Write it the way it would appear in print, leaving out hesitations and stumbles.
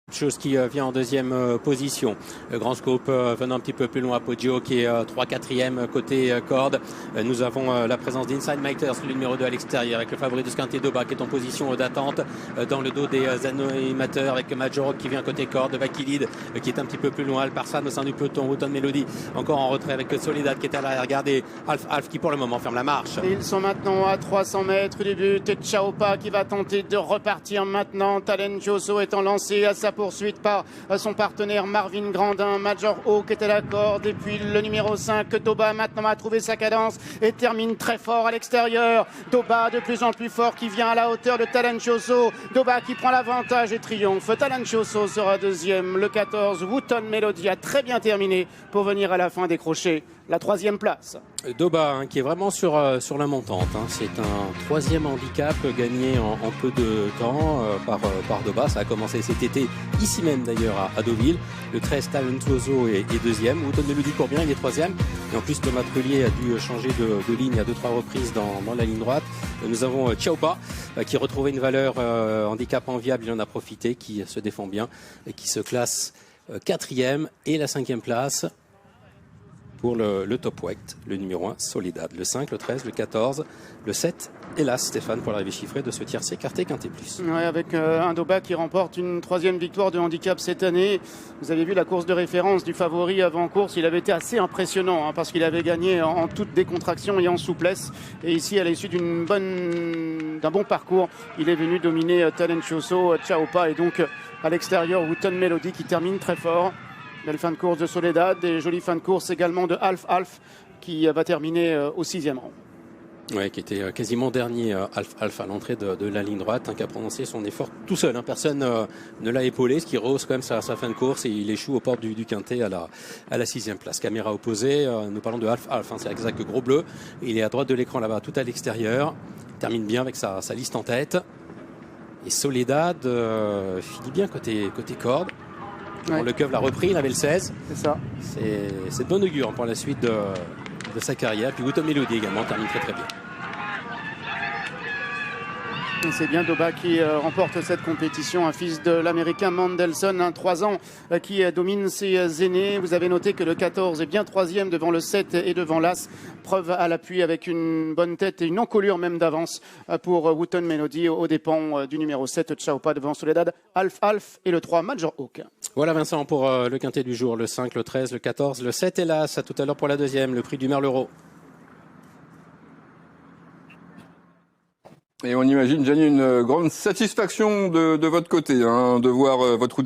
Chose qui vient en deuxième position. Le grand scope venant un petit peu plus loin, Poggio qui est 3-4e côté corde. Nous avons la présence d'Inside Miters, le numéro 2 à l'extérieur, avec le favori de Squinté Doba qui est en position d'attente dans le dos des animateurs, avec Majoro qui vient côté corde, Vakilid qui est un petit peu plus loin, Alparslan au sein du peloton, Wotton Melody encore en retrait avec Soledad qui est à l'arrière. Regardez Alf qui pour le moment ferme la marche. Et ils sont maintenant à 300 mètres du but. Et Chaopa qui va tenter de repartir maintenant. Talentuoso étant lancé à sa poursuite par son partenaire Marvin Grandin. Major Hawk est à la corde. Et puis le numéro 5, Doba, maintenant a trouvé sa cadence et termine très fort à l'extérieur. Doba de plus en plus fort qui vient à la hauteur de Talentuoso. Doba qui prend l'avantage et triomphe. Talentuoso sera deuxième. Le 14, Wotton Melody a très bien terminé pour venir à la fin décrocher la 3e place. Doba qui est vraiment sur la montante. C'est un 3e handicap gagné en peu de temps par Doba. Ça a commencé cet été, ici même d'ailleurs à Deauville. Le 13 Talentuoso est 2e. Wotton Melody court bien, il est 3e. Et en plus, Thomas Trullier a dû changer de ligne à 2-3 reprises dans la ligne droite. Nous avons Chaopa qui retrouvait une valeur handicap enviable. Il en a profité, qui se défend bien et qui se classe 4e et la 5e place. Pour le top weight, le numéro 1, Soledad, le 5, le 13, le 14, le 7, hélas Stéphane, pour l'arrivée chiffrée de ce tiercé écarté Quintet Plus. Ouais, avec un Doba qui remporte une 3e victoire de handicap cette année. Vous avez vu la course de référence du favori avant course, il avait été assez impressionnant parce qu'il avait gagné en toute décontraction et en souplesse. Et ici, à l'issue d'un bon parcours, il est venu dominer Talentuoso, Chaopa et donc à l'extérieur Wotton Melody qui termine très fort. Belle fin de course de Soledad et jolie fin de course également de Alf qui va terminer au 6e rang. Oui, qui était quasiment dernier Alf à l'entrée de la ligne droite, qui a prononcé son effort tout seul. Personne ne l'a épaulé, ce qui rehausse quand même sa fin de course et il échoue aux portes du Quintet à la 6e place. Caméra opposée, nous parlons de Alf, c'est exact gros bleu. Il est à droite de l'écran là-bas, tout à l'extérieur. Il termine bien avec sa liste en tête. Et Soledad finit bien côté corde. Ouais. Le Keuf l'a repris, il avait le 16. C'est ça. C'est de bon augure pour la suite de sa carrière. Puis Wotton Melody également termine très bien. C'est bien Doba qui remporte cette compétition, un fils de l'américain Mendelssohn, 3 ans, qui domine ses aînés. Vous avez noté que le 14 est bien 3e devant le 7 et devant l'As. Preuve à l'appui avec une bonne tête et une encolure même d'avance pour Wotton Melody aux dépens du numéro 7, Chaopa devant Soledad, Alf et le 3, Major Hawk. Voilà Vincent pour le quintet du jour, le 5, le 13, le 14, le 7 et l'As. À tout à l'heure pour la deuxième, le prix du Merleau. Et on imagine, Gianni, une grande satisfaction de votre côté, de voir votre route